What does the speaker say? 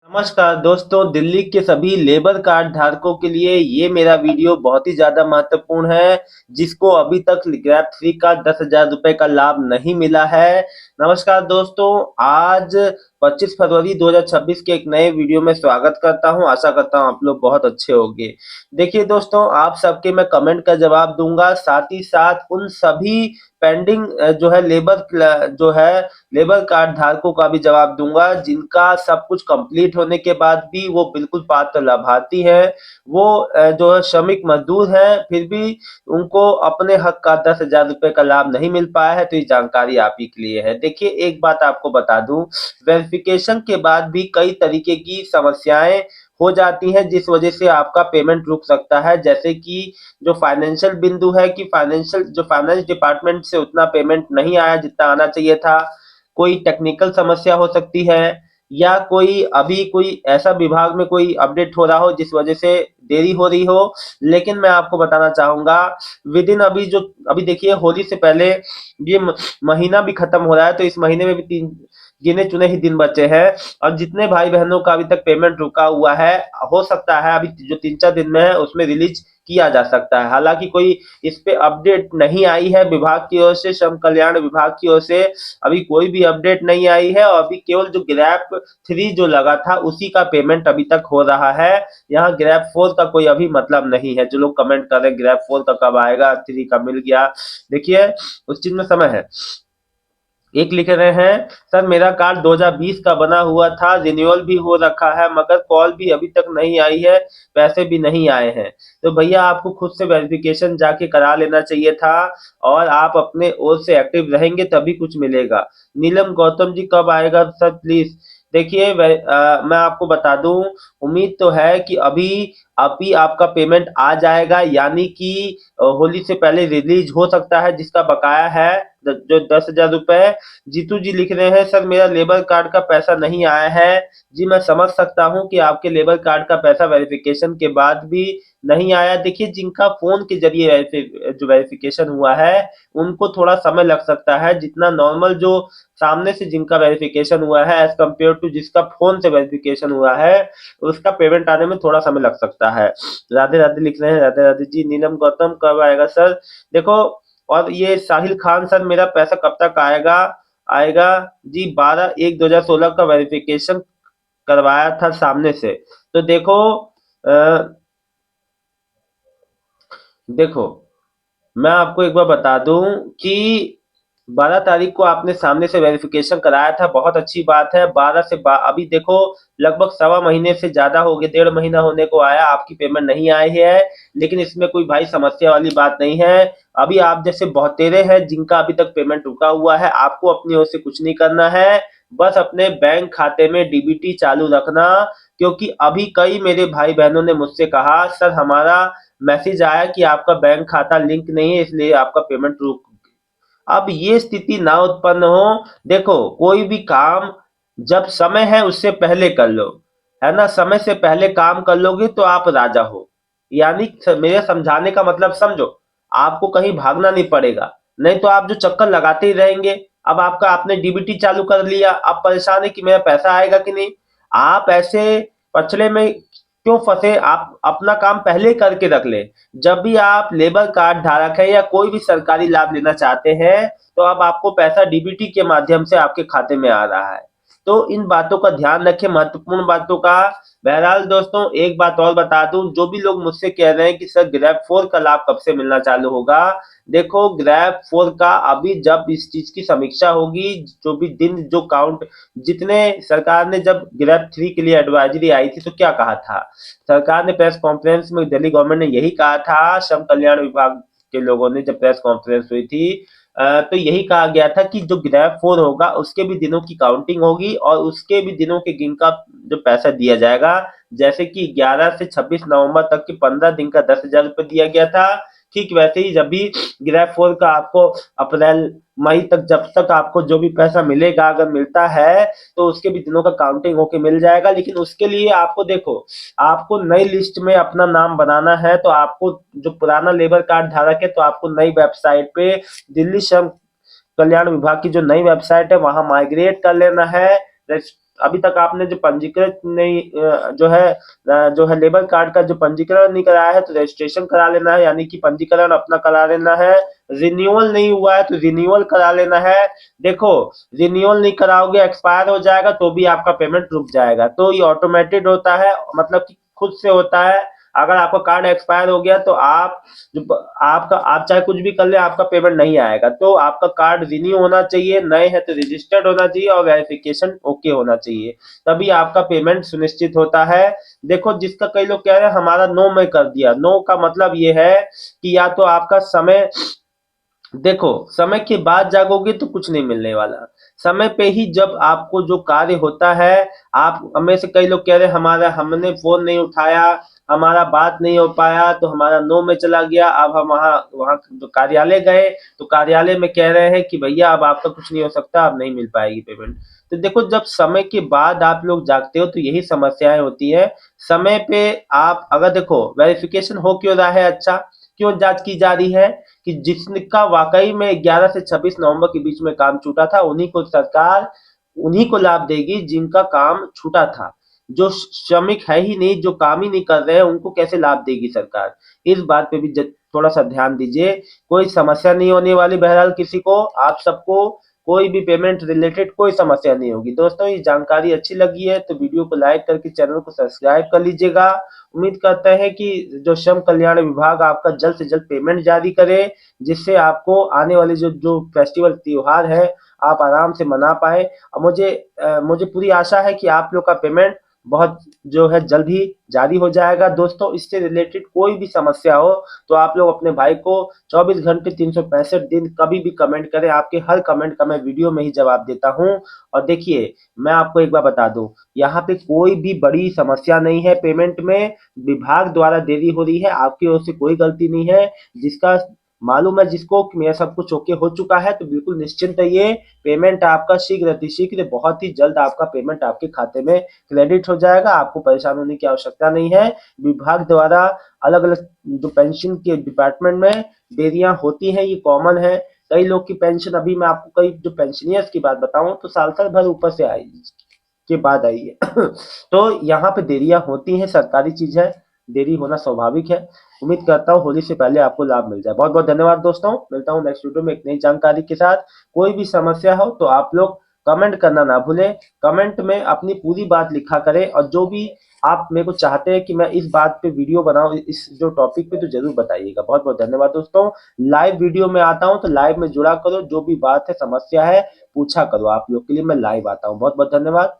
नमस्कार दोस्तों, दिल्ली के सभी लेबर कार्ड धारकों के लिए ये मेरा वीडियो बहुत ही ज़्यादा महत्वपूर्ण है, जिसको अभी तक ग्रैब फ्री का 10,000 रुपए का लाभ नहीं मिला है। नमस्कार दोस्तों, आज 25 फरवरी 2026 के एक नए वीडियो में स्वागत करता हूं। आशा करता हूं आप लोग बहुत अच्छे होंगे। देखिए दोस्तों, आप सबके मैं कमेंट का जवाब दूंगा, साथ ही साथ उन सभी पेंडिंग जो है लेबर कार्ड धारकों का भी जवाब दूंगा, जिनका सब कुछ कंप्लीट होने के बाद भी वो बिल्कुल पात्र लाभार्थी है। वो जो है श्रमिक मजदूर है, फिर भी उनको अपने हक का 10,000 रुपए का लाभ नहीं मिल पाया है। तो ये जानकारी आप ही के लिए है। देखिए, एक बात आपको बता दूं, वेरिफिकेशन के बाद भी कई तरीके की समस्याएं हो जाती हैं, जिस वजह से आपका पेमेंट रुक सकता है। जैसे कि जो फाइनेंशियल बिंदु है कि फाइनेंस डिपार्टमेंट से उतना पेमेंट नहीं आया जितना आना चाहिए था। कोई टेक्निकल समस्या हो सकती है, या कोई ऐसा विभाग में कोई अपडेट हो रहा हो जिस वजह से देरी हो रही हो। लेकिन मैं आपको बताना चाहूंगा, विद इन अभी देखिए, होली से पहले ये महीना भी खत्म हो रहा है, तो इस महीने में भी तीन गिने चुने ही दिन बचे हैं। और जितने भाई बहनों का अभी तक पेमेंट रुका हुआ है, हो सकता है अभी जो 3-4 दिन में है उसमें रिलीज किया जा सकता है। हालांकि कोई इस पे अपडेट नहीं आई है विभाग की ओर से, श्रम कल्याण विभाग की ओर से अभी कोई भी अपडेट नहीं आई है। और अभी केवल जो ग्रैप 3 जो लगा था उसी का पेमेंट अभी तक हो रहा है। यहाँ ग्रैप 4 का कोई अभी मतलब नहीं है। जो लोग कमेंट कर रहे हैं ग्रैप 4 का कब आएगा, 3 का मिल गया, देखिए उस चीज में समय है। एक लिख रहे हैं, सर मेरा कार्ड 2020 का बना हुआ था, रिन्यूअल भी हो रखा है, मगर कॉल भी अभी तक नहीं आई है, पैसे भी नहीं आए हैं। तो भैया आपको खुद से वेरिफिकेशन जाके करा लेना चाहिए था, और आप अपने ओर से एक्टिव रहेंगे तभी कुछ मिलेगा। नीलम गौतम जी, कब आएगा सर प्लीज? देखिए, मैं आपको बता दूं, उम्मीद तो है कि अभी आपका पेमेंट आ जाएगा, यानी कि होली से पहले रिलीज हो सकता है जिसका बकाया है, जो 10,000 रुपए। जीतू जी लिख रहे हैं, सर मेरा लेबर कार्ड का पैसा नहीं आया है। जी मैं समझ सकता हूं कि आपके लेबर कार्ड का पैसा वेरिफिकेशन के बाद भी नहीं आया। देखिए, जिनका फोन के जरिए जो वेरिफिकेशन हुआ है उनको थोड़ा समय लग सकता है, जितना नॉर्मल जो सामने से जिनका वेरिफिकेशन हुआ है एज कम्पेयर टू जिसका फोन से वेरिफिकेशन हुआ है, उसका पेमेंट आने में थोड़ा समय लग सकता है। राधे राधे लिख रहे हैं, राधे राधे जी। नीलम गौतम, कब आएगा सर? देखो, और ये साहिल खान, सर मेरा पैसा कब तक आएगा? आएगा जी, 12/1/2016 का वेरिफिकेशन करवाया था सामने से। तो देखो, मैं आपको एक बार बता दूं कि 12 तारीख को आपने सामने से वेरिफिकेशन कराया था, बहुत अच्छी बात है। अभी देखो, लगभग सवा महीने से ज्यादा हो गए, 1.5 महीना होने को आया, आपकी पेमेंट नहीं आई है। लेकिन इसमें कोई भाई समस्या वाली बात नहीं है। अभी आप जैसे बहुतेरे हैं जिनका अभी तक पेमेंट रुका हुआ है, आपको अपनी ओर से कुछ नहीं करना है। बस अपने बैंक खाते में डीबीटी चालू रखना। क्योंकि अभी कई मेरे भाई बहनों ने मुझसे कहा, सर हमारा मैसेज आया कि आपका बैंक खाता लिंक नहीं है, इसलिए आपका पेमेंट रुक। अब ये स्थिति ना उत्पन्न हो। देखो, कोई भी काम जब समय है उससे पहले कर लो, है ना? समय से पहले काम कर लोगे तो आप राजा हो। यानी मेरे समझाने का मतलब समझो, आपको कहीं भागना नहीं पड़ेगा। नहीं तो आप जो चक्कर लगाते ही रहेंगे। अब आपने डीबीटी चालू कर लिया, अब परेशान है कि मेरा पैसा आएगा कि नहीं। आप ऐसे पछड़े में क्यों फंसे? आप अपना काम पहले करके रख ले। जब भी आप लेबर कार्ड धारक है या कोई भी सरकारी लाभ लेना चाहते हैं, तो अब आपको पैसा डीबीटी के माध्यम से आपके खाते में आ रहा है। तो इन बातों का ध्यान रखें, महत्वपूर्ण बातों का। बहरहाल दोस्तों, एक बात और बता दूं, जो भी लोग मुझसे कह रहे हैं कि सर ग्रैब 4 का लाभ कब से मिलना चालू होगा, देखो ग्रैब 4 का अभी जब इस चीज की समीक्षा होगी, जो भी दिन जो काउंट, जितने सरकार ने जब ग्रैब 3 के लिए एडवाइजरी आई थी तो क्या कहा था सरकार ने प्रेस कॉन्फ्रेंस में? दिल्ली गवर्नमेंट ने यही कहा था, श्रम कल्याण विभाग के लोगों ने जब प्रेस कॉन्फ्रेंस हुई थी, तो यही कहा गया था कि जो ग्रैब 4 होगा उसके भी दिनों की काउंटिंग होगी, और उसके भी दिनों के गिन का जो पैसा दिया जाएगा। जैसे कि 11 से 26 नवंबर तक के 15 दिन का 10,000 रुपये दिया गया था, ठीक वैसे ही जब भी ग्रैब 4 का आपको अप्रैल मई तक, जब तक आपको जो भी पैसा मिलेगा, अगर मिलता है तो उसके भी दिनों का काउंटिंग होके मिल जाएगा। लेकिन उसके लिए आपको देखो, आपको नई लिस्ट में अपना नाम बनाना है। तो आपको, जो पुराना लेबर कार्ड धारक है, तो आपको नई वेबसाइट पे, दिल्ली श्रम कल्याण विभाग की जो नई वेबसाइट है वहां माइग्रेट कर लेना है। अभी तक आपने जो पंजीकृत नहीं जो है लेबर कार्ड का जो पंजीकरण नहीं कराया है तो रजिस्ट्रेशन करा लेना है, यानी कि पंजीकरण अपना करा लेना है। रिन्यूअल नहीं हुआ है तो रिन्यूअल करा लेना है। देखो, रिन्यूअल नहीं कराओगे, एक्सपायर हो जाएगा तो भी आपका पेमेंट रुक जाएगा। तो ये ऑटोमेटेड होता है, मतलब कि खुद से होता है। अगर आपका कार्ड एक्सपायर हो गया तो आप चाहे कुछ भी कर ले, आपका पेमेंट नहीं आएगा। तो आपका कार्ड रिन्यू होना चाहिए, नए है तो रजिस्टर्ड होना चाहिए और वेरिफिकेशन ओके होना चाहिए, तभी आपका पेमेंट सुनिश्चित होता है। देखो, जिसका कई लोग कह रहे हैं हमारा नो में कर दिया, नो का मतलब ये है कि या तो आपका समय, देखो, समय के बाद जागोगे तो कुछ नहीं मिलने वाला। समय पे ही जब आपको जो कार्य होता है, आप में से कई लोग कह रहे हैं हमारा हमने फोन नहीं उठाया, हमारा बात नहीं हो पाया तो हमारा नो में चला गया। अब हम वहाँ वहाँ जो कार्यालय गए तो कार्यालय में कह रहे हैं कि भैया अब आपका कुछ नहीं हो सकता, अब नहीं मिल पाएगी पेमेंट। तो देखो, जब समय के बाद आप लोग जागते हो तो यही समस्याएं होती है। समय पे आप अगर देखो, वेरिफिकेशन हो क्यों रहा है, अच्छा क्यों जांच की जा रही है कि जिसका वाकई में 11 से 26 नवंबर के बीच में काम छूटा था, उन्हीं को सरकार उन्हीं को लाभ देगी जिनका काम छूटा था। जो श्रमिक है ही नहीं, जो काम ही नहीं कर रहे हैं, उनको कैसे लाभ देगी सरकार? इस बात पे भी थोड़ा सा ध्यान दीजिए। कोई समस्या नहीं होने वाली, बहरहाल किसी को, आप सबको कोई भी पेमेंट रिलेटेड कोई समस्या नहीं होगी। दोस्तों, ये जानकारी अच्छी लगी है तो वीडियो को लाइक करके चैनल को सब्सक्राइब कर लीजिएगा। उम्मीद करते हैं कि जो श्रम कल्याण विभाग आपका जल्द से जल्द पेमेंट जारी करे, जिससे आपको आने वाले जो जो फेस्टिवल त्योहार है आप आराम से मना पाए। और मुझे पूरी आशा है कि आप लोग का पेमेंट बहुत जो है जल्द ही जारी हो जाएगा। दोस्तों, इससे रिलेटेड कोई भी समस्या हो तो आप लोग अपने भाई को 24 घंटे 365 दिन कभी भी कमेंट करें, आपके हर कमेंट का मैं वीडियो में ही जवाब देता हूं। और देखिए, मैं आपको एक बार बता दूं, यहाँ पे कोई भी बड़ी समस्या नहीं है पेमेंट में। विभाग द्वारा देरी हो रही है, आपकी ओर से कोई गलती नहीं है। जिसका मालूम है जिसको कि मेरा सब कुछ ओके हो चुका है तो बिल्कुल निश्चिंत रहिए, पेमेंट आपका शीघ्र अतिशीघ्र बहुत ही जल्द आपका पेमेंट आपके खाते में क्रेडिट हो जाएगा। आपको परेशान होने की आवश्यकता नहीं है। विभाग द्वारा अलग अलग जो पेंशन के डिपार्टमेंट में देरियां होती हैं, ये कॉमन है। कई लोग की पेंशन, अभी मैं आपको कई जो पेंशनियर्स की बात बताऊं तो साल भर ऊपर से आई के बाद आई है तो यहाँ पे देरियां होती हैं, सरकारी चीज है, देरी होना स्वाभाविक है। उम्मीद करता हूँ होली से पहले आपको लाभ मिल जाए। बहुत बहुत धन्यवाद दोस्तों, मिलता हूँ नेक्स्ट वीडियो में एक नई जानकारी के साथ। कोई भी समस्या हो तो आप लोग कमेंट करना ना भूलें, कमेंट में अपनी पूरी बात लिखा करें, और जो भी आप मेरे को चाहते हैं कि मैं इस बात पे वीडियो बनाऊं, इस जो टॉपिक पे, तो जरूर बताइएगा। बहुत बहुत धन्यवाद दोस्तों। लाइव वीडियो में आता हूं तो लाइव में जुड़ा करो, जो भी बात है समस्या है पूछा करो, आप लोग के लिए मैं लाइव आता हूं। बहुत बहुत धन्यवाद।